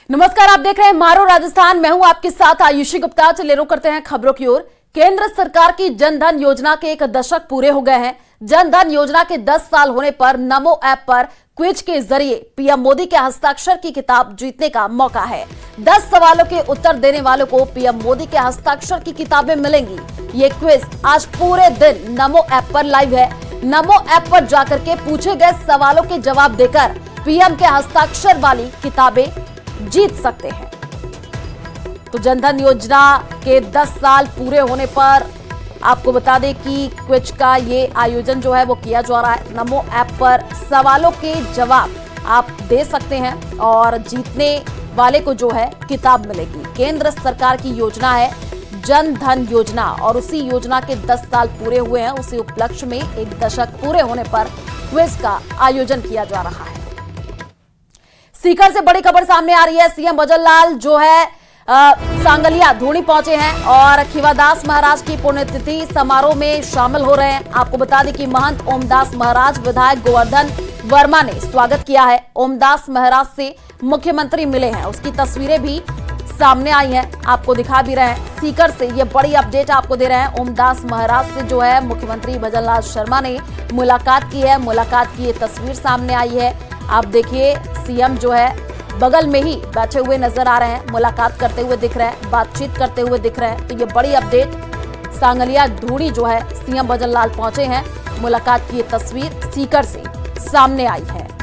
नमस्कार, आप देख रहे हैं मारो राजस्थान। मैं हूं आपके साथ आयुषी गुप्ता। चलिए रुक करते हैं खबरों की ओर। केंद्र सरकार की जनधन योजना के 1 दशक पूरे हो गए हैं। जनधन योजना के 10 साल होने पर नमो ऐप पर क्विज के जरिए पीएम मोदी के हस्ताक्षर की किताब जीतने का मौका है। 10 सवालों के उत्तर देने वालों को पीएम मोदी के हस्ताक्षर की किताबें मिलेंगी। ये क्विज आज पूरे दिन नमो ऐप पर लाइव है। नमो ऐप पर जाकर के पूछे गए सवालों के जवाब देकर पीएम के हस्ताक्षर वाली किताबें जीत सकते हैं। तो जनधन योजना के 10 साल पूरे होने पर आपको बता दें कि क्विज का ये आयोजन जो है वो किया जा रहा है। नमो ऐप पर सवालों के जवाब आप दे सकते हैं और जीतने वाले को जो है किताब मिलेगी। केंद्र सरकार की योजना है जनधन योजना और उसी योजना के 10 साल पूरे हुए हैं। उसी उपलक्ष्य में 1 दशक पूरे होने पर क्विज का आयोजन किया जा रहा है। सीकर से बड़ी खबर सामने आ रही है। सीएम भजनलाल जो है सांगलिया धूणी पहुंचे हैं और खीवादास महाराज की पुण्यतिथि समारोह में शामिल हो रहे हैं। आपको बता दें कि महंत ओमदास महाराज विधायक गोवर्धन वर्मा ने स्वागत किया है। ओमदास महाराज से मुख्यमंत्री मिले हैं, उसकी तस्वीरें भी सामने आई हैं, आपको दिखा भी रहे हैं। सीकर से ये बड़ी अपडेट आपको दे रहे हैं। ओमदास महाराज से जो है मुख्यमंत्री भजनलाल शर्मा ने मुलाकात की है। मुलाकात की ये तस्वीर सामने आई है। आप देखिए सीएम जो है बगल में ही बैठे हुए नजर आ रहे हैं, मुलाकात करते हुए दिख रहे हैं, बातचीत करते हुए दिख रहे हैं। तो ये बड़ी अपडेट, सांगलिया धूणी जो है सीएम भजनलाल पहुंचे हैं। मुलाकात की ये तस्वीर सीकर से सामने आई है।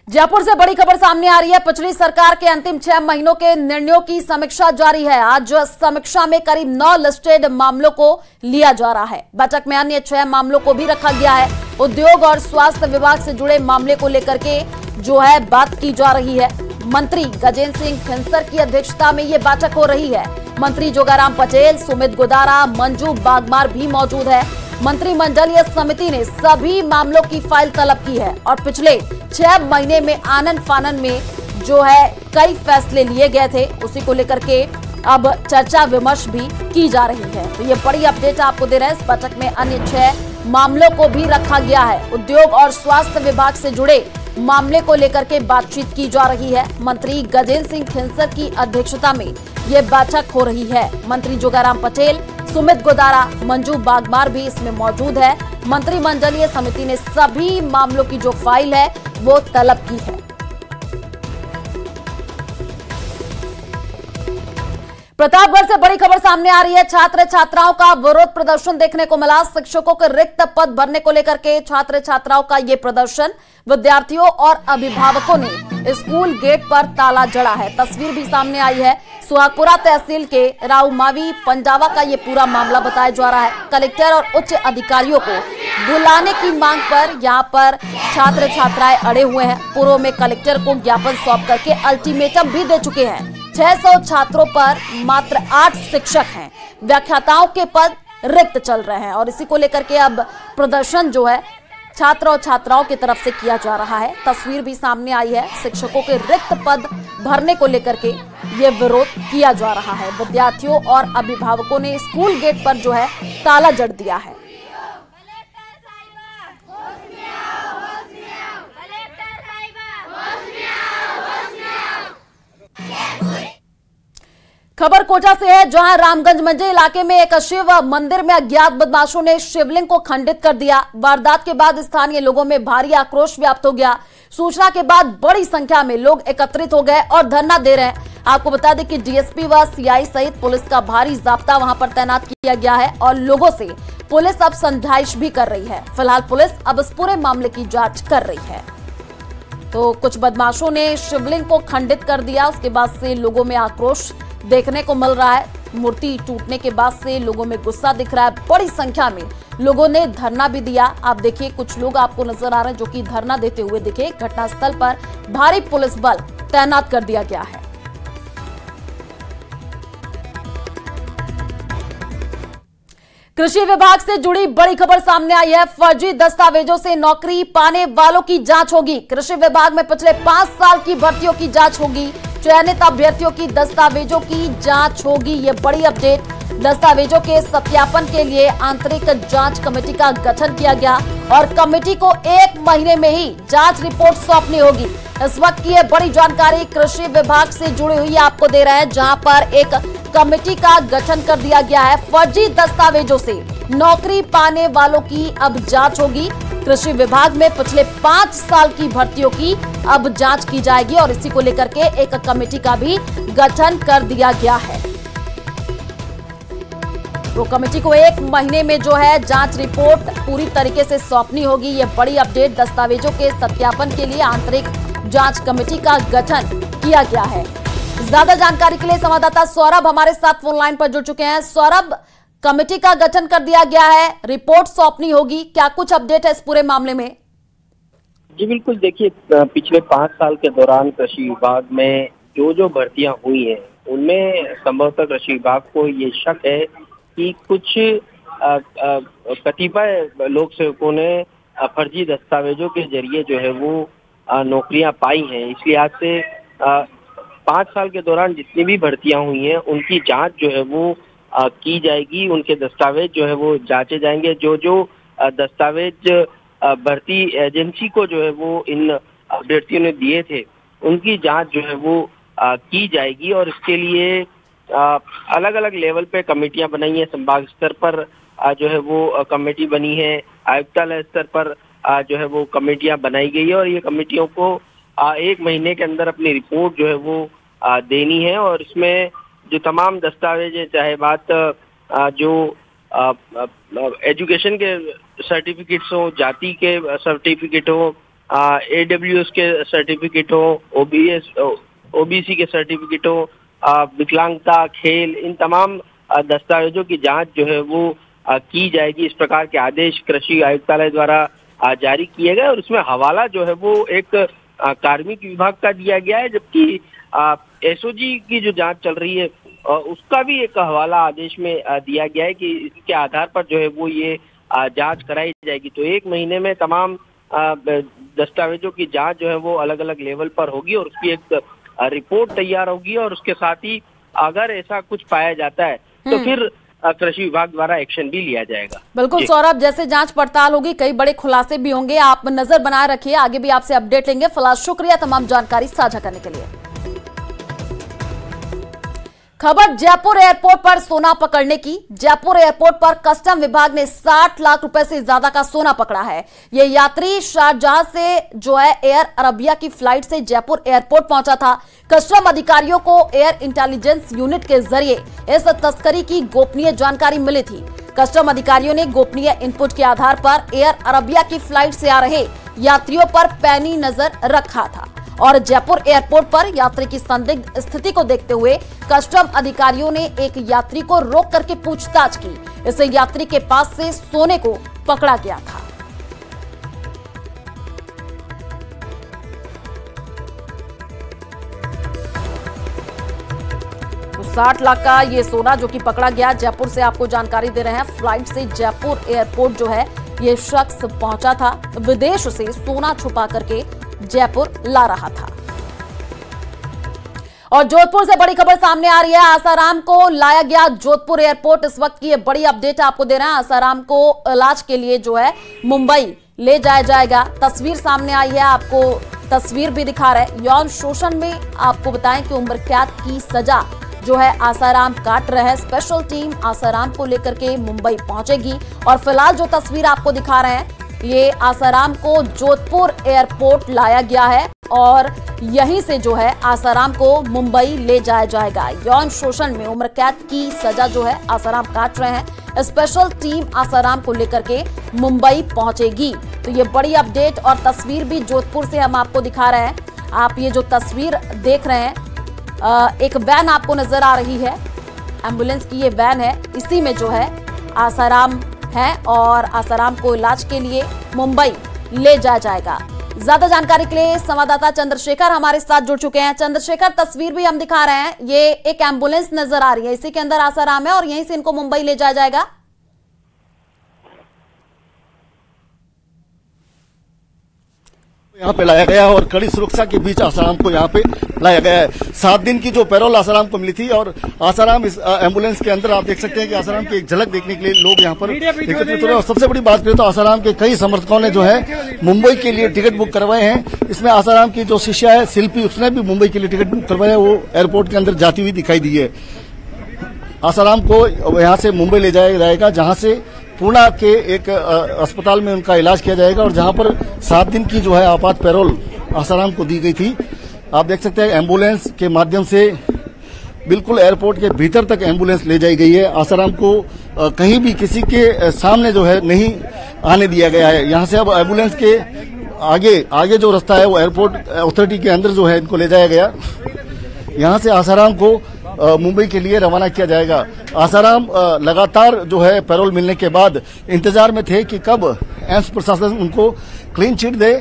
जयपुर से बड़ी खबर सामने आ रही है। पिछली सरकार के अंतिम 6 महीनों के निर्णयों की समीक्षा जारी है। आज समीक्षा में करीब 9 लिस्टेड मामलों को लिया जा रहा है। बैठक में अन्य 6 मामलों को भी रखा गया है। उद्योग और स्वास्थ्य विभाग से जुड़े मामले को लेकर के जो है बात की जा रही है। मंत्री गजेंद्र सिंह खनसर की अध्यक्षता में ये बैठक हो रही है। मंत्री जोगाराम पटेल, सुमित गोदारा, मंजू बागमार भी मौजूद है। मंत्रिमंडलीय समिति ने सभी मामलों की फाइल तलब की है और पिछले 6 महीने में आनन फानन में जो है कई फैसले लिए गए थे, उसी को लेकर के अब चर्चा विमर्श भी की जा रही है। तो ये बड़ी अपडेट आपको दे रहे हैं। इस बैठक में अन्य 6 मामलों को भी रखा गया है। उद्योग और स्वास्थ्य विभाग से जुड़े मामले को लेकर के बातचीत की जा रही है। मंत्री गजेंद्र सिंह खनसर की अध्यक्षता में ये बैठक हो रही है। मंत्री जोगाराम पटेल, सुमित गोदारा, मंजू बागमार भी इसमें मौजूद है। मंत्रिमंडलीय समिति ने सभी मामलों की जो फाइल है वो तलब की है। प्रतापगढ़ से बड़ी खबर सामने आ रही है। छात्र छात्राओं का विरोध प्रदर्शन देखने को मिला। शिक्षकों के रिक्त पद भरने को लेकर के छात्र छात्राओं का ये प्रदर्शन, विद्यार्थियों और अभिभावकों ने स्कूल गेट पर ताला जड़ा है। तस्वीर भी सामने आई है। सुहागपुरा तहसील के राउमावी पंजावा का ये पूरा मामला बताया जा रहा है। कलेक्टर और उच्च अधिकारियों को बुलाने की मांग पर यहाँ पर छात्र छात्राएं अड़े हुए हैं। पूर्व में कलेक्टर को ज्ञापन सौंप करके अल्टीमेटम भी दे चुके हैं। 600 छात्रों पर मात्र 8 शिक्षक हैं। व्याख्याताओं के पद रिक्त चल रहे हैं और इसी को लेकर के अब प्रदर्शन जो है छात्र और छात्राओं की तरफ से किया जा रहा है। तस्वीर भी सामने आई है। शिक्षकों के रिक्त पद भरने को लेकर के ये विरोध किया जा रहा है। विद्यार्थियों और अभिभावकों ने स्कूल गेट पर जो है ताला जड़ दिया है। खबर कोटा से है, जहां रामगंज मंडी इलाके में एक शिव मंदिर में अज्ञात बदमाशों ने शिवलिंग को खंडित कर दिया। वारदात के बाद स्थानीय लोगों में भारी आक्रोश व्याप्त हो गया। सूचना के बाद बड़ी संख्या में लोग एकत्रित हो गए और धरना दे रहे हैं। आपको बता दें कि डीएसपी व सीआई सहित पुलिस का भारी जाब्ता वहां पर तैनात किया गया है और लोगों से पुलिस अब समझाइश भी कर रही है। फिलहाल पुलिस अब इस पूरे मामले की जांच कर रही है। तो कुछ बदमाशों ने शिवलिंग को खंडित कर दिया, उसके बाद से लोगों में आक्रोश देखने को मिल रहा है। मूर्ति टूटने के बाद से लोगों में गुस्सा दिख रहा है। बड़ी संख्या में लोगों ने धरना भी दिया। आप देखिए कुछ लोग आपको नजर आ रहे हैं जो कि धरना देते हुए दिखे। घटनास्थल पर भारी पुलिस बल तैनात कर दिया गया है। कृषि विभाग से जुड़ी बड़ी खबर सामने आई है। फर्जी दस्तावेजों से नौकरी पाने वालों की जांच होगी। कृषि विभाग में पिछले 5 साल की भर्तियों की जांच होगी। चयनित अभ्यर्थियों की दस्तावेजों की जांच होगी। ये बड़ी अपडेट। दस्तावेजों के सत्यापन के लिए आंतरिक जांच कमेटी का गठन किया गया और कमेटी को 1 महीने में ही जांच रिपोर्ट सौंपनी होगी। इस वक्त की ये बड़ी जानकारी कृषि विभाग से जुड़ी हुई आपको दे रहे हैं, जहां पर एक कमेटी का गठन कर दिया गया है। फर्जी दस्तावेजों से नौकरी पाने वालों की अब जांच होगी। कृषि विभाग में पिछले 5 साल की भर्तियों की अब जांच की जाएगी और इसी को लेकर के एक कमेटी का भी गठन कर दिया गया है। तो कमेटी को 1 महीने में जो है जांच रिपोर्ट पूरी तरीके से सौंपनी होगी। ये बड़ी अपडेट। दस्तावेजों के सत्यापन के लिए आंतरिक जांच कमेटी का गठन किया गया है। ज्यादा जानकारी के लिए संवाददाता सौरभ हमारे साथ फोन लाइन पर जुड़ चुके हैं। सौरभ, कमेटी का गठन कर दिया गया है, रिपोर्ट सौंपनी होगी, क्या कुछ अपडेट है इस पूरे मामले में? जी बिल्कुल, देखिए पिछले 5 साल के दौरान कृषि विभाग में जो भर्तियां हुई हैं उनमें संभवतः कृषि विभाग को ये शक है कि कुछ कतिपय लोक सेवकों ने फर्जी दस्तावेजों के जरिए जो है वो नौकरियां पाई हैं। इसलिए आज से 5 साल के दौरान जितनी भी भर्तियां हुई हैं उनकी जांच जो है वो की जाएगी। उनके दस्तावेज जो है वो जांचे जाएंगे। जो दस्तावेज भर्ती एजेंसी को जो है वो इन अभ्यर्थियों ने दिए थे उनकी जांच जो है वो की जाएगी और इसके लिए अलग अलग लेवल पे कमेटियां बनाई हैं। संभाग स्तर पर जो है वो कमेटी बनी है, आयुक्तालय स्तर पर जो है वो कमेटियां बनाई गई है और ये कमेटियों को 1 महीने के अंदर अपनी रिपोर्ट जो है वो देनी है और इसमें जो तमाम दस्तावेज है, चाहे बात जो एजुकेशन के सर्टिफिकेट्स हो, जाति के सर्टिफिकेट हो, AWS के सर्टिफिकेट हो, OBC के सर्टिफिकेट हो, विकलांगता, खेल, इन तमाम दस्तावेजों की जांच जो है वो की जाएगी। इस प्रकार के आदेश कृषि आयुक्तालय द्वारा जारी किए गए और उसमें हवाला जो है वो एक कार्मिक विभाग का दिया गया है, जबकि SOG की जो जांच चल रही है उसका भी एक हवाला आदेश में दिया गया है कि इसके आधार पर जो है वो ये जांच कराई जाएगी। तो 1 महीने में तमाम दस्तावेजों की जांच जो है वो अलग अलग लेवल पर होगी और उसकी एक रिपोर्ट तैयार होगी और उसके साथ ही अगर ऐसा कुछ पाया जाता है तो फिर कृषि विभाग द्वारा एक्शन भी लिया जाएगा। बिल्कुल सौरभ, जैसे जांच पड़ताल होगी कई बड़े खुलासे भी होंगे, आप नजर बनाए रखिए, आगे भी आपसे अपडेट लेंगे। फिलहाल शुक्रिया तमाम जानकारी साझा करने के लिए। खबर जयपुर एयरपोर्ट पर सोना पकड़ने की। जयपुर एयरपोर्ट पर कस्टम विभाग ने 60 लाख रुपए से ज्यादा का सोना पकड़ा है। ये यात्री शारजाह से जो है एयर अरबिया की फ्लाइट से जयपुर एयरपोर्ट पहुंचा था। कस्टम अधिकारियों को एयर इंटेलिजेंस यूनिट के जरिए इस तस्करी की गोपनीय जानकारी मिली थी। कस्टम अधिकारियों ने गोपनीय इनपुट के आधार पर एयर अरबिया की फ्लाइट से आ रहे यात्रियों पर पैनी नजर रखा था और जयपुर एयरपोर्ट पर यात्री की संदिग्ध स्थिति को देखते हुए कस्टम अधिकारियों ने एक यात्री को रोक करके पूछताछ की। इस यात्री के पास से सोने को पकड़ा गया था। तो 60 लाख का ये सोना जो कि पकड़ा गया जयपुर से, आपको जानकारी दे रहे हैं। फ्लाइट से जयपुर एयरपोर्ट जो है ये शख्स पहुंचा था, विदेश से सोना छुपा करके जयपुर ला रहा था। और जोधपुर से बड़ी खबर सामने आ रही है। आसाराम को लाया गया जोधपुर एयरपोर्ट। इस वक्त की ये बड़ी अपडेट आपको दे रहे हैं। आसाराम को इलाज के लिए जो है मुंबई ले जाया जाएगा। तस्वीर सामने आई है, आपको तस्वीर भी दिखा रहे। यौन शोषण में आपको बताएं कि उम्र कैद की सजा जो है आसाराम काट रहे हैं। स्पेशल टीम आसाराम को लेकर के मुंबई पहुंचेगी और फिलहाल जो तस्वीर आपको दिखा रहे हैं ये आसाराम को जोधपुर एयरपोर्ट लाया गया है और यहीं से जो है आसाराम को मुंबई ले जाया जाएगा। यौन शोषण में उम्र कैद की सजा जो है आसाराम काट रहे हैं। स्पेशल टीम आसाराम को लेकर के मुंबई पहुंचेगी। तो ये बड़ी अपडेट और तस्वीर भी जोधपुर से हम आपको दिखा रहे हैं। आप ये जो तस्वीर देख रहे हैं, एक वैन आपको नजर आ रही है, एम्बुलेंस की ये वैन है, इसी में जो है आसाराम है और आसाराम को इलाज के लिए मुंबई ले जाया जाएगा। ज्यादा जानकारी के लिए संवाददाता चंद्रशेखर हमारे साथ जुड़ चुके हैं। चंद्रशेखर, तस्वीर भी हम दिखा रहे हैं, ये एक एम्बुलेंस नजर आ रही है, इसी के अंदर आसाराम है और यहीं से इनको मुंबई ले जाया जाएगा। यहाँ पे लाया गया और कड़ी सुरक्षा के बीच आसाराम को यहाँ पे लाया गया है। 7 दिन की जो पैरोल आसाराम को मिली थी और आसाराम इस एम्बुलेंस के अंदर आप देख सकते हैं कि आसाराम की एक झलक देखने के लिए लोग यहाँ पर एकत्रित हो रहे हैं। और सबसे बड़ी बात करें तो आसाराम के कई समर्थकों ने जो है मुंबई के लिए टिकट बुक करवाए हैं। इसमें आसाराम की जो शिष्या है शिल्पी, उसने भी मुंबई के लिए टिकट बुक करवाए हैं। वो एयरपोर्ट के अंदर जाती हुई दिखाई दी है। आसाराम को यहाँ से मुंबई ले जाया जाएगा, जहाँ से पूना के एक अस्पताल में उनका इलाज किया जाएगा और जहाँ पर 7 दिन की जो है आपात पैरोल आसाराम को दी गई थी। आप देख सकते हैं एम्बुलेंस के माध्यम से बिल्कुल एयरपोर्ट के भीतर तक एम्बुलेंस ले जाई गई है। आसाराम को कहीं भी किसी के सामने जो है नहीं आने दिया गया है। यहाँ से अब एम्बुलेंस के आगे जो रास्ता है वो एयरपोर्ट अथॉरिटी के अंदर जो है इनको ले जाया गया। यहाँ से आसाराम को मुंबई के लिए रवाना किया जाएगा। आसाराम लगातार जो है पैरोल मिलने के बाद इंतजार में थे कि कब एम्स प्रशासन उनको क्लीन चिट दे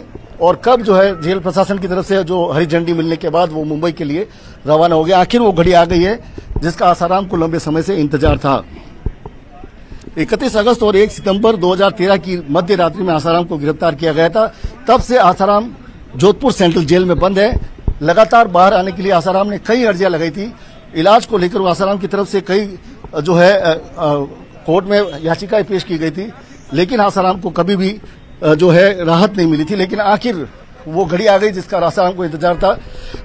और कब जो है जेल प्रशासन की तरफ से जो हरी झंडी मिलने के बाद वो मुंबई के लिए रवाना हो गया। आखिर वो घड़ी आ गई है जिसका आसाराम को लंबे समय से इंतजार था। 31 अगस्त और 1 सितंबर 2013 की मध्य रात्रि में आसाराम को गिरफ्तार किया गया था। तब से आसाराम जोधपुर सेंट्रल जेल में बंद है। लगातार बाहर आने के लिए आसाराम ने कई अर्जियां लगाई थी। इलाज को लेकर आसाराम की तरफ से कई जो है कोर्ट में याचिकाएं पेश की गई थी, लेकिन आसाराम को कभी भी जो है राहत नहीं मिली थी। लेकिन आखिर वो घड़ी आ गई जिसका आसाराम को इंतजार था।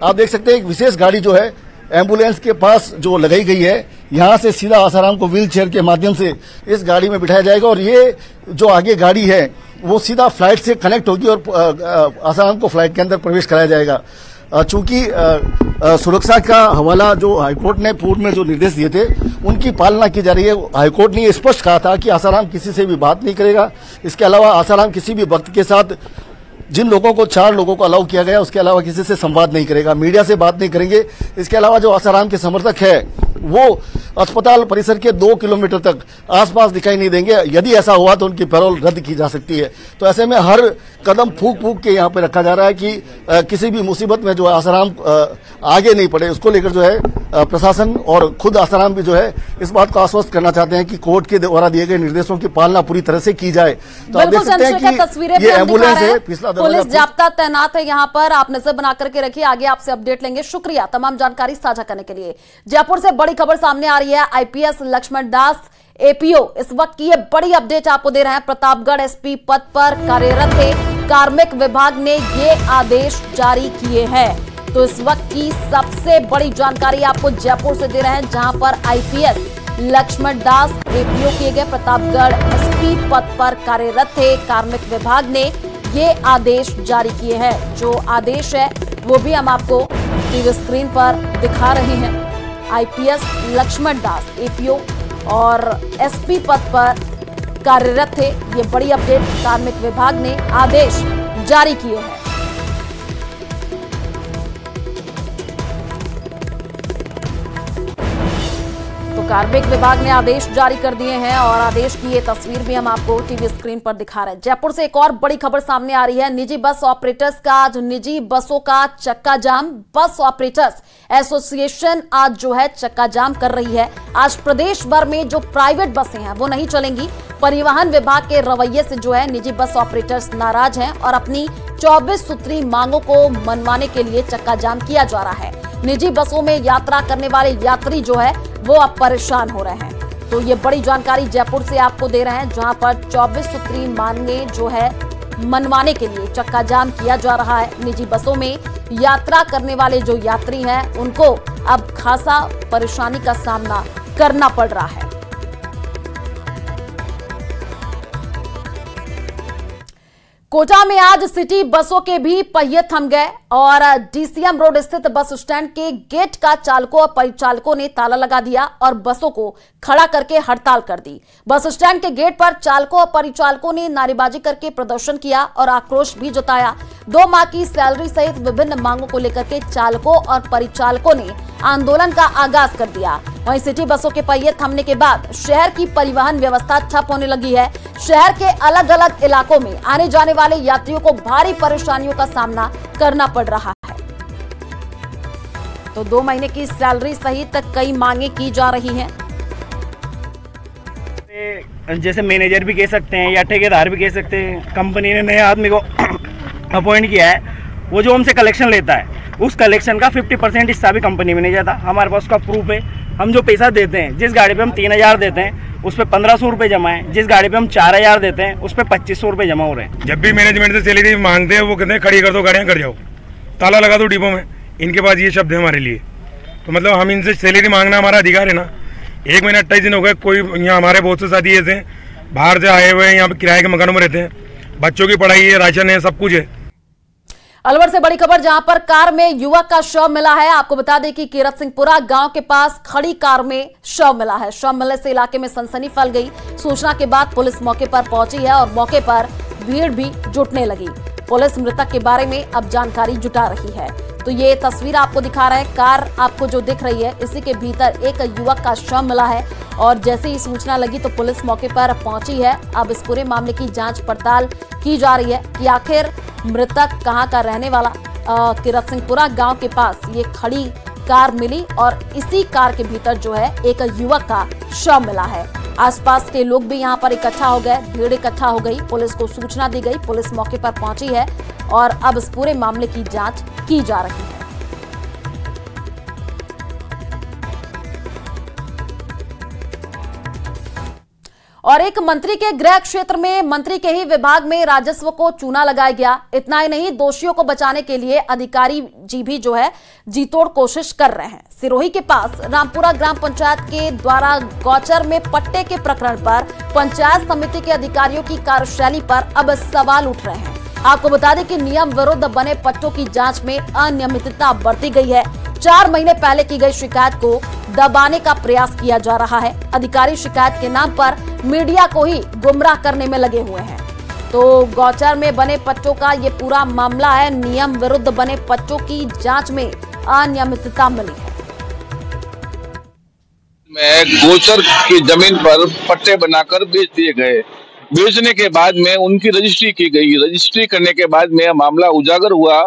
आप देख सकते हैं एक विशेष गाड़ी जो है एम्बुलेंस के पास जो लगाई गई है, यहाँ से सीधा आसाराम को व्हील चेयर के माध्यम से इस गाड़ी में बिठाया जाएगा और ये जो आगे गाड़ी है वो सीधा फ्लाइट से कनेक्ट होगी और आसाराम को फ्लाइट के अंदर प्रवेश कराया जाएगा। चूंकि सुरक्षा का हवाला जो हाईकोर्ट ने पूर्व में जो निर्देश दिए थे उनकी पालना की जा रही है। हाईकोर्ट ने स्पष्ट कहा था कि आसाराम किसी से भी बात नहीं करेगा। इसके अलावा आसाराम किसी भी वक्त के साथ जिन लोगों को 4 लोगों को अलाउ किया गया उसके अलावा किसी से संवाद नहीं करेगा, मीडिया से बात नहीं करेंगे। इसके अलावा जो आसाराम के समर्थक है वो अस्पताल परिसर के 2 किलोमीटर तक आसपास दिखाई नहीं देंगे। यदि ऐसा हुआ तो उनकी पैरोल रद्द की जा सकती है। तो ऐसे में हर कदम फूक फूक के यहाँ पे रखा जा रहा है कि किसी भी मुसीबत में जो आसाराम आगे नहीं पड़े। उसको लेकर जो है प्रशासन और खुद आसाराम भी जो है इस बात को आश्वस्त करना चाहते हैं कि कोर्ट के द्वारा दिए गए निर्देशों की पालना पूरी तरह से की जाए। तो आप देख सकते हैं कि ये एम्बुलेंस है, पिछला पुलिस जाब्ता तैनात है यहाँ पर। आप नजर बना करके रखिए, आगे आपसे अपडेट लेंगे। शुक्रिया तमाम जानकारी साझा करने के लिए। जयपुर से बड़ी खबर सामने आ रही है। आईपीएस लक्ष्मण दास एपीओ इस वक्त की ये बड़ी अपडेट आपको दे रहे हैं। प्रतापगढ़ एसपी पद पर कार्यरत थे। कार्मिक विभाग ने ये आदेश जारी किए हैं। तो इस वक्त की सबसे बड़ी जानकारी आपको जयपुर से दे रहे हैं, जहां पर आईपीएस लक्ष्मण दास एपीओ किए गए। प्रतापगढ़ एसपी पद पर कार्यरत थे। कार्मिक विभाग ने ये आदेश जारी किए हैं। जो आदेश है वो भी हम आपको टीवी स्क्रीन पर दिखा रहे हैं। आईपीएस लक्ष्मण दास एपीओ और एसपी पद पर कार्यरत थे। ये बड़ी अपडेट कार्मिक विभाग ने आदेश जारी किए हैं। कार्मिक विभाग ने आदेश जारी कर दिए हैं और आदेश की ये तस्वीर भी हम आपको टीवी स्क्रीन पर दिखा रहे हैं। जयपुर से एक और बड़ी खबर सामने आ रही है। निजी बस ऑपरेटर्स का आज निजी बसों का चक्का जाम। बस ऑपरेटर्स एसोसिएशन आज जो है चक्का जाम कर रही है। आज प्रदेश भर में जो प्राइवेट बसें हैं वो नहीं चलेंगी। परिवहन विभाग के रवैये से जो है निजी बस ऑपरेटर्स नाराज हैं और अपनी 24 सूत्री मांगों को मनवाने के लिए चक्का जाम किया जा रहा है। निजी बसों में यात्रा करने वाले यात्री जो है वो अब परेशान हो रहे हैं। तो ये बड़ी जानकारी जयपुर से आपको दे रहे हैं, जहां पर 24 सूत्री मांगे जो है मनवाने के लिए चक्का जाम किया जा रहा है। निजी बसों में यात्रा करने वाले जो यात्री हैं उनको अब खासा परेशानी का सामना करना पड़ रहा है। कोटा में आज सिटी बसों के भी पहिए थम गए और डीसीएम रोड स्थित बस स्टैंड के गेट का चालकों और परिचालकों ने ताला लगा दिया और बसों को खड़ा करके हड़ताल कर दी। बस स्टैंड के गेट पर चालकों और परिचालकों ने नारेबाजी करके प्रदर्शन किया और आक्रोश भी जताया। 2 माह की सैलरी सहित विभिन्न मांगों को लेकर के चालकों और परिचालकों ने आंदोलन का आगाज कर दिया। वहीं सिटी बसों के पहिए थमने के बाद शहर की परिवहन व्यवस्था ठप होने लगी है। शहर के अलग अलग इलाकों में आने जाने वाले यात्रियों को भारी परेशानियों का सामना करना पड़ रहा है। तो 2 महीने की सैलरी सहित कई मांगे की जा रही हैं। जैसे मैनेजर भी कह सकते हैं या ठेकेदार भी कह सकते हैं, कंपनी ने नए आदमी को अपॉइंट किया है, वो जो हमसे कलेक्शन लेता है उस कलेक्शन का 50% हिस्सा भी कंपनी में नहीं जाता। हमारे पास उसका प्रूफ है। हम जो पैसा देते हैं, जिस गाड़ी पे हम 3000 देते हैं उस पर 1500 रुपये जमा है, जिस गाड़ी पे हम 4000 देते हैं उस पर 2500 रुपये जमा हो रहे हैं। जब भी मैनेजमेंट से सैलरी मांगते हैं वो कहते हैं खड़ी कर दो गाड़ियाँ, कर जाओ, ताला लगा दो डिपो में। इनके पास ये शब्द है हमारे लिए। तो मतलब हम इनसे सैलरी मांगना हमारा अधिकार है ना। 1 महीना 28 दिन हो गए, कोई यहाँ हमारे बहुत से साथी ऐसे बाहर से आए हुए हैं, यहाँ पे किराए के मकानों में रहते हैं, बच्चों की पढ़ाई है, राशन है, सब कुछ है। अलवर से बड़ी खबर, जहां पर कार में युवक का शव मिला है। आपको बता दें कि कीरतसिंहपुरा गांव के पास खड़ी कार में शव मिला है। शव मिलने से इलाके में सनसनी फैल गई। सूचना के बाद पुलिस मौके पर पहुंची है और मौके पर भीड़ भी जुटने लगी। पुलिस मृतक के बारे में अब जानकारी जुटा रही है। तो ये तस्वीर आपको दिखा रहे हैं, कार आपको जो दिख रही है इसी के भीतर एक युवक का शव मिला है और जैसे ही सूचना लगी तो पुलिस मौके पर पहुंची है। अब इस पूरे मामले की जांच पड़ताल की जा रही है कि आखिर मृतक कहां का रहने वाला। कीरतसिंहपुरा गांव के पास ये खड़ी कार मिली और इसी कार के भीतर जो है एक युवक का शव मिला है। आसपास के लोग भी यहां पर इकट्ठा हो गए, भीड़ इकट्ठा हो गई। पुलिस को सूचना दी गई, पुलिस मौके पर पहुंची है और अब इस पूरे मामले की जांच की जा रही है। और एक मंत्री के गृह क्षेत्र में मंत्री के ही विभाग में राजस्व को चूना लगाया गया। इतना ही नहीं, दोषियों को बचाने के लिए अधिकारी जी भी जो है जीतोड़ कोशिश कर रहे हैं। सिरोही के पास रामपुरा ग्राम पंचायत के द्वारा गौचर में पट्टे के प्रकरण पर पंचायत समिति के अधिकारियों की कार्यशैली पर अब सवाल उठ रहे हैं। आपको बता दें कि नियम विरुद्ध बने पट्टों की जांच में अनियमितता बरती गई है। 4 महीने पहले की गई शिकायत को दबाने का प्रयास किया जा रहा है। अधिकारी शिकायत के नाम पर मीडिया को ही गुमराह करने में लगे हुए हैं। तो गौचर में बने पट्टों का ये पूरा मामला है। नियम विरुद्ध बने पट्टों की जांच में अनियमितता मिली है। गोचर की जमीन पर पट्टे बनाकर बेच दिए गए। बेचने के बाद में उनकी रजिस्ट्री की गई। रजिस्ट्री करने के बाद में मामला उजागर हुआ,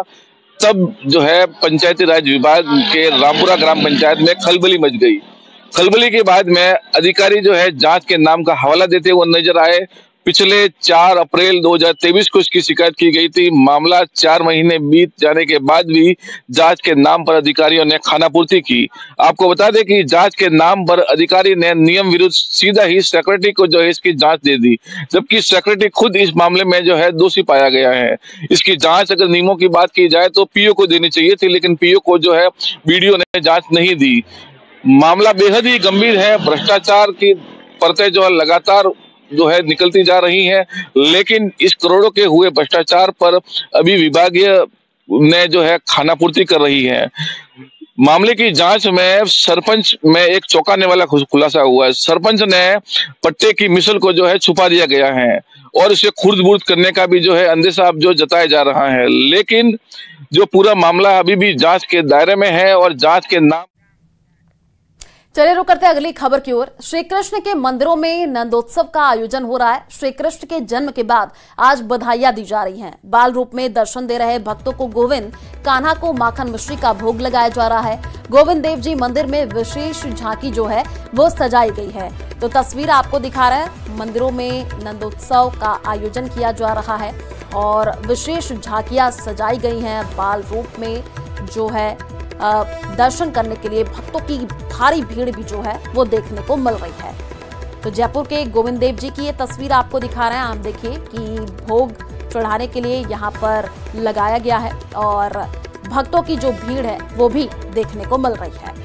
तब जो है पंचायती राज विभाग के रामपुरा ग्राम पंचायत में खलबली मच गई। खलबली के बाद में अधिकारी जो है जांच के नाम का हवाला देते हुए नजर आए। पिछले 4 अप्रैल 2023 को इसकी शिकायत की गई थी। मामला 4 महीने बीत जाने के बाद भी जांच के नाम पर अधिकारियों ने खानापूर्ति की। आपको बता दें कि जांच के नाम पर अधिकारी ने नियम विरुद्ध सीधा ही सेक्रेटरी को जो है इसकी जांच दे दी, जबकि सेक्रेटरी खुद इस मामले में जो है दोषी पाया गया है। इसकी जांच अगर नियमों की बात की जाए तो पीओ को देनी चाहिए थी, लेकिन पीओ को जो है बीडीओ ने जांच नहीं दी। मामला बेहद ही गंभीर है। भ्रष्टाचार की परतें जो है लगातार जो है निकलती जा रही हैं, लेकिन इस करोड़ों के हुए भ्रष्टाचार पर अभी विभागीय ने जो है खानापूर्ति कर रही है। मामले की जांच में सरपंच में एक चौंकाने वाला खुलासा हुआ है। सरपंच ने पट्टे की मिसल को जो है छुपा दिया गया है और इसे खुर्द-बुर्द करने का भी जो है अंदेशा जो जताया जा रहा है, लेकिन जो पूरा मामला अभी भी जांच के दायरे में है और जांच के नाम। चलिए रुक करते हैं अगली खबर की ओर। श्री कृष्ण के मंदिरों में नंदोत्सव का आयोजन हो रहा है। श्री कृष्ण के जन्म के बाद आज बधाइयां दी जा रही हैं। बाल रूप में दर्शन दे रहे भक्तों को गोविंद कान्हा को माखन मिश्री का भोग लगाया जा रहा है। गोविंद देव जी मंदिर में विशेष झांकी जो है वो सजाई गई है। तो तस्वीर आपको दिखा रहे हैं, मंदिरों में नंदोत्सव का आयोजन किया जा रहा है और विशेष झांकियां सजाई गई हैं। बाल रूप में जो है दर्शन करने के लिए भक्तों की भारी भीड़ भी जो है वो देखने को मिल रही है। तो जयपुर के गोविंद देव जी की ये तस्वीर आपको दिखा रहे हैं। आप देखिए कि भोग चढ़ाने के लिए यहाँ पर लगाया गया है और भक्तों की जो भीड़ है वो भी देखने को मिल रही है।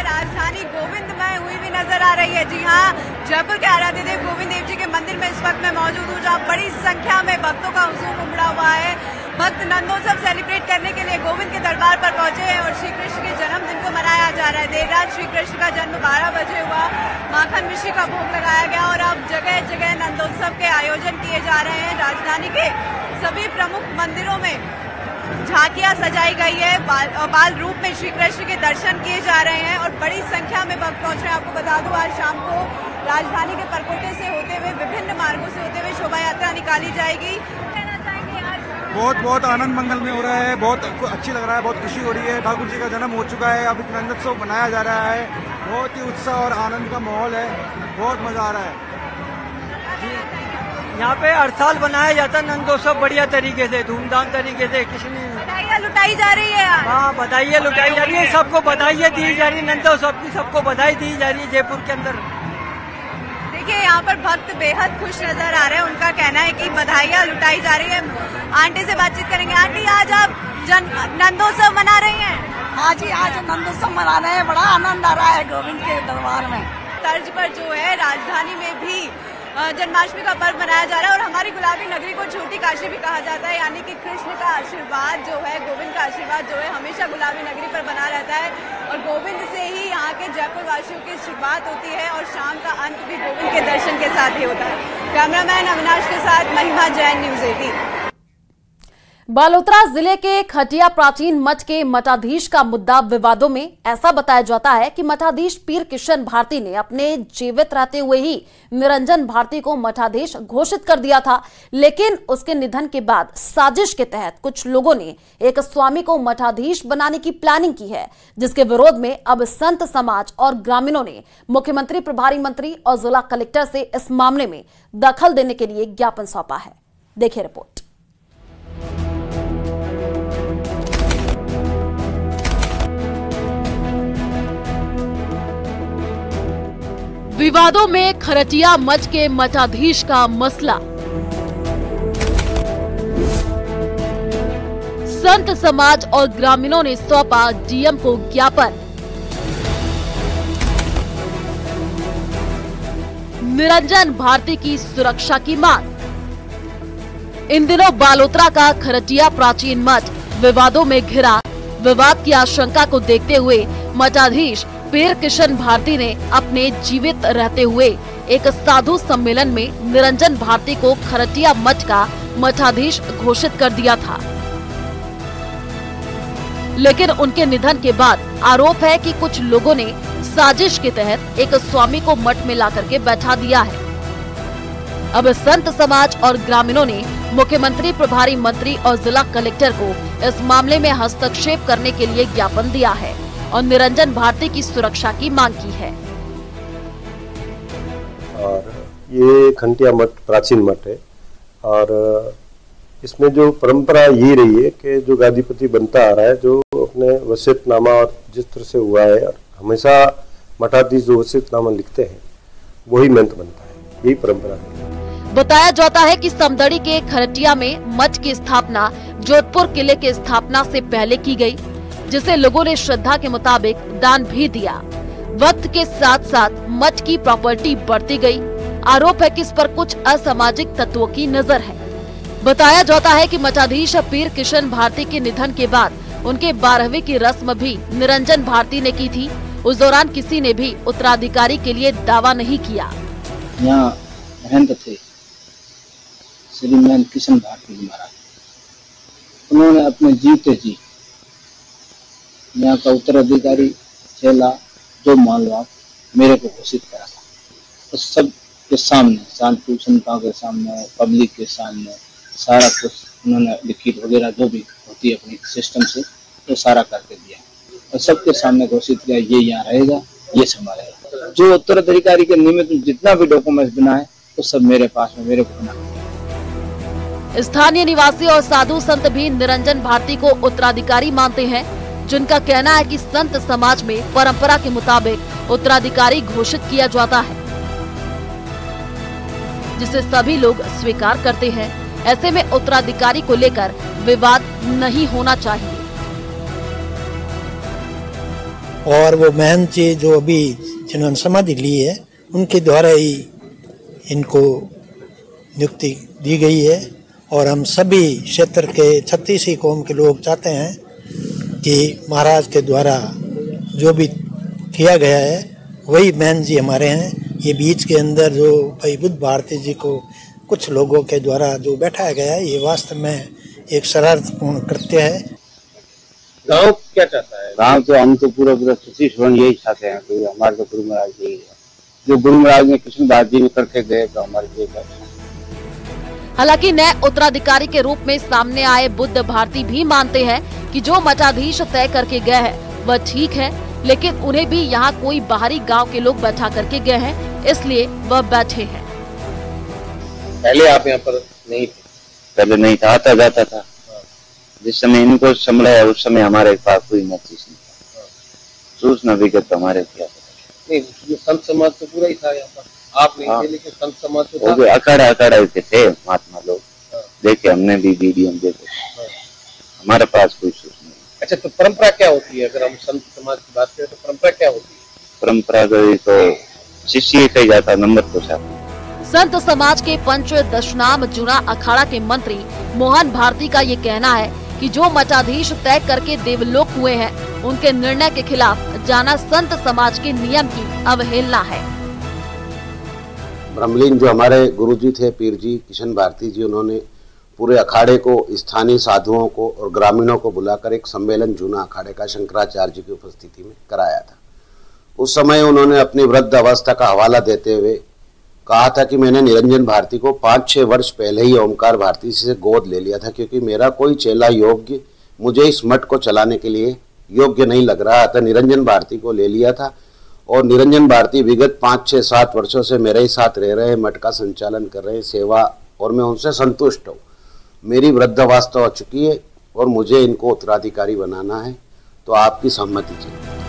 राजधानी गोविंदमय हुई भी नजर आ रही है। जी हाँ, जयपुर के आराध्य देव गोविंद देव जी के मंदिर में इस वक्त मैं मौजूद हूँ, जहाँ बड़ी संख्या में भक्तों का हुजूम उमड़ा हुआ है। भक्त नंदोत्सव सेलिब्रेट करने के लिए गोविंद के दरबार पर पहुंचे हैं और श्री कृष्ण के जन्मदिन को मनाया जा रहा है। देर रात श्री कृष्ण का जन्म 12 बजे हुआ, माखन मिश्री का भोग लगाया गया और अब जगह जगह नंदोत्सव के आयोजन किए जा रहे हैं। राजधानी के सभी प्रमुख मंदिरों में झांकियां सजाई गई है। बाल रूप में श्री कृष्ण के दर्शन किए जा रहे हैं और बड़ी संख्या में भक्त पहुंच रहे हैं। आपको बता दूं, आज शाम को राजधानी के परकोटे से होते हुए विभिन्न मार्गों से होते हुए शोभा यात्रा निकाली जाएगी। कहना चाहेंगे आज बहुत आनंद मंगल में हो रहा है, बहुत अच्छी लग रहा है, बहुत खुशी हो रही है। ठाकुर जी का जन्म हो चुका है, अब नंदोत्सव मनाया जा रहा है। बहुत ही उत्साह और आनंद का माहौल है, बहुत मजा आ रहा है। यहाँ पे हर साल बनाया जाता है नंदोत्सव बढ़िया तरीके से, धूमधाम तरीके से। किसी बधाइयाँ लुटाई जा रही है। हाँ, बधाइयाँ लुटाई जा रही है, सबको बधाइयाँ दी जा रही है, नंदोत्सव की सबको बधाई दी जा रही है जयपुर के अंदर। देखिए यहाँ पर भक्त बेहद खुश नजर आ रहे हैं। उनका कहना है कि बधाइयाँ लुटाई जा रही है। आंटी से बातचीत करेंगे। आंटी, आज आप नंदोत्सव मना रही हैं? हाँ जी, आज नंदोत्सव मना रहे हैं। बड़ा आनंद आ रहा है गोविंद के दरबार में। तर्ज पर जो है राजधानी में भी जन्माष्टमी का पर्व मनाया जा रहा है और हमारी गुलाबी नगरी को छोटी काशी भी कहा जाता है, यानी कि कृष्ण का आशीर्वाद जो है, गोविंद का आशीर्वाद जो है हमेशा गुलाबी नगरी पर बना रहता है और गोविंद से ही यहाँ के जयपुर वासियों की शुरुआत होती है और शाम का अंत भी गोविंद के दर्शन के साथ ही होता है। कैमरामैन अविनाश के साथ महिमा जैन, न्यूज़ 18। बालोतरा जिले के खटिया प्राचीन मठ के मठाधीश का मुद्दा विवादों में। ऐसा बताया जाता है कि मठाधीश पीर किशन भारती ने अपने जीवित रहते हुए ही निरंजन भारती को मठाधीश घोषित कर दिया था, लेकिन उसके निधन के बाद साजिश के तहत कुछ लोगों ने एक स्वामी को मठाधीश बनाने की प्लानिंग की है, जिसके विरोध में अब संत समाज और ग्रामीणों ने मुख्यमंत्री, प्रभारी मंत्री और जिला कलेक्टर से इस मामले में दखल देने के लिए ज्ञापन सौंपा है। देखिए रिपोर्ट। विवादों में खरटिया मठ के मठाधीश का मसला। संत समाज और ग्रामीणों ने सौंपा डीएम को ज्ञापन। निरंजन भारती की सुरक्षा की मांग। इन दिनों बालोतरा का खरटिया प्राचीन मठ विवादों में घिरा। विवाद की आशंका को देखते हुए मठाधीश पीर किशन भारती ने अपने जीवित रहते हुए एक साधु सम्मेलन में निरंजन भारती को खरटिया मठ का मठाधीश घोषित कर दिया था, लेकिन उनके निधन के बाद आरोप है कि कुछ लोगों ने साजिश के तहत एक स्वामी को मठ में लाकर के बैठा दिया है। अब संत समाज और ग्रामीणों ने मुख्यमंत्री, प्रभारी मंत्री और जिला कलेक्टर को इस मामले में हस्तक्षेप करने के लिए ज्ञापन दिया है और निरंजन भारती की सुरक्षा की मांग की है। और ये खंटिया मठ प्राचीन मठ है और इसमें जो परंपरा ये रही है कि जो गादीपति बनता आ रहा है, जो अपने वसीयतनामा और जिस तरह से हुआ है, और हमेशा मठाधीश जो वसीयतनामा लिखते हैं वही मंत्र बनता है, यही परंपरा है। बताया जाता है कि समदड़ी के खरटिया में मठ की स्थापना जोधपुर किले के स्थापना से पहले की गई, जिसे लोगों ने श्रद्धा के मुताबिक दान भी दिया। वक्त के साथ साथ मठ की प्रॉपर्टी बढ़ती गई। आरोप है कि इस पर कुछ असामाजिक तत्वों की नजर है। बताया जाता है कि मठाधीश पीर किशन भारती के निधन के बाद उनके 12वीं की रस्म भी निरंजन भारती ने की थी। उस दौरान किसी ने भी उत्तराधिकारी के लिए दावा नहीं किया। यहाँ महंत थे श्री महंत किशन भारती जी महाराज, उन्होंने अपने जीते जी यहाँ का उत्तराधिकारी चेला जो मान लो आप मेरे को घोषित करा था, तो सब के सामने, शांति संताओं के सामने, पब्लिक के सामने सारा कुछ उन्होंने लिखित वगैरह जो भी होती है अपनी सिस्टम से तो सारा करके दिया और सबके सामने घोषित किया ये यहाँ रहेगा, ये संभालेगा। जो उत्तराधिकारी के निमित्त जितना भी डॉक्यूमेंट्स बना है तो सब मेरे पास में, मेरे को बना। स्थानीय निवासी और साधु संत भी निरंजन भारती को उत्तराधिकारी मानते हैं, जिनका कहना है कि संत समाज में परंपरा के मुताबिक उत्तराधिकारी घोषित किया जाता है, जिसे सभी लोग स्वीकार करते हैं। ऐसे में उत्तराधिकारी को लेकर विवाद नहीं होना चाहिए। और वो महंत जी जो अभी जिन्होंने समाधि ली है उनके द्वारा ही इनको नियुक्ति दी गई है और हम सभी क्षेत्र के 36 कौम के लोग चाहते हैं कि महाराज के द्वारा जो भी किया गया है वही महंत जी हमारे हैं। ये बीच के अंदर जो भाई बुद्ध भारती जी को कुछ लोगों के द्वारा जो बैठाया गया है, ये वास्तव में एक शरारतपूर्ण कृत्य है। गाँव क्या चाहता है? गाँव तो हम तो पूरा छत्तीसगढ़ यही चाहते हैं कि हमारे तो गुरु महाराज यही है, जो गुरु महाराज ने कृष्ण भारती जी ने करके गए तो हमारे लिए। हालांकि नए उत्तराधिकारी के रूप में सामने आए बुद्ध भारती भी मानते हैं कि जो मठाधीश तय करके गए हैं वह ठीक है, लेकिन उन्हें भी यहाँ कोई बाहरी गांव के लोग बैठा करके गए हैं, इसलिए वह बैठे हैं। पहले आप यहाँ पर नहीं थे? पहले नहीं था, आता जाता था। जिस समय इनको संभलाया उस समय हमारे पास कोई नोटिस नहीं था, सूचना विगत तो हमारे क्या नहीं। ये संत समाज तो पूरा ही था यहाँ पर, आप नहीं थे लेकिन संत समाज तो था। अखाड़ा के थे महात्मा लोग, देखे हमने भी वीडियो देखे, हमारे पास कोई सूचना नहीं। अच्छा, तो परंपरा क्या होती है? अगर हम संत समाज की बात करें तो परंपरा क्या होती है? परंपरा तो शिष्य कही जाता नंबर तो साथ। संत समाज के पंच दशनाम जूना अखाड़ा के मंत्री मोहन भारती का ये कहना है कि जो मठाधीश तय करके देवलोक हुए हैं उनके निर्णय के खिलाफ जाना संत समाज के नियम की अवहेलना है। ब्रह्मलीन जो हमारे गुरुजी थे पीर जी किशन भारती जी, उन्होंने पूरे अखाड़े को, स्थानीय साधुओं को और ग्रामीणों को बुलाकर एक सम्मेलन जूना अखाड़े का शंकराचार्य जी की उपस्थिति में कराया था। उस समय उन्होंने अपनी वृद्ध अवस्था का हवाला देते हुए कहा था कि मैंने निरंजन भारती को 5-6 वर्ष पहले ही ओमकार भारती से गोद ले लिया था, क्योंकि मेरा कोई चेला योग्य मुझे इस मठ को चलाने के लिए योग्य नहीं लग रहा था। निरंजन भारती को ले लिया था और निरंजन भारती विगत 5-6-7 वर्षों से मेरे ही साथ रह रहे, मठ का संचालन कर रहे, सेवा, और मैं उनसे संतुष्ट हूँ। मेरी वृद्धावस्था हो चुकी है और मुझे इनको उत्तराधिकारी बनाना है, तो आपकी सम्मति चाहिए।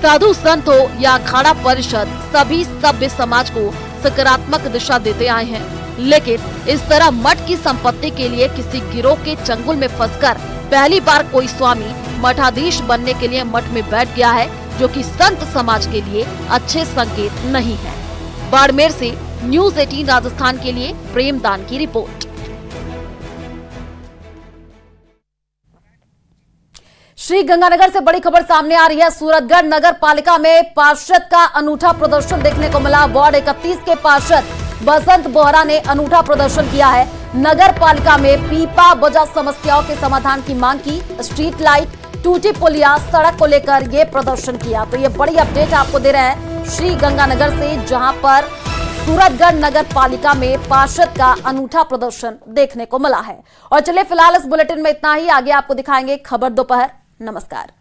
साधु संत हो या अखाड़ा परिषद, सभी सभ्य समाज को सकारात्मक दिशा देते आए हैं, लेकिन इस तरह मठ की संपत्ति के लिए किसी गिरोह के चंगुल में फंसकर पहली बार कोई स्वामी मठाधीश बनने के लिए मठ में बैठ गया है, जो कि संत समाज के लिए अच्छे संकेत नहीं है। बाड़मेर से न्यूज़ 18 राजस्थान के लिए प्रेमदान की रिपोर्ट। श्री गंगानगर से बड़ी खबर सामने आ रही है। सूरतगढ़ नगर पालिका में पार्षद का अनूठा प्रदर्शन देखने को मिला। वार्ड 31 के पार्षद बसंत बोहरा ने अनूठा प्रदर्शन किया है। नगर पालिका में पीपा बजा समस्याओं के समाधान की मांग की, स्ट्रीट लाइट, टूटी पुलिया, सड़क को लेकर ये प्रदर्शन किया। तो ये बड़ी अपडेट आपको दे रहे हैं श्री गंगानगर से, जहां पर सूरतगढ़ नगर पालिका में पार्षद का अनूठा प्रदर्शन देखने को मिला है। और चलिए फिलहाल इस बुलेटिन में इतना ही, आगे आपको दिखाएंगे खबर दोपहर। नमस्कार।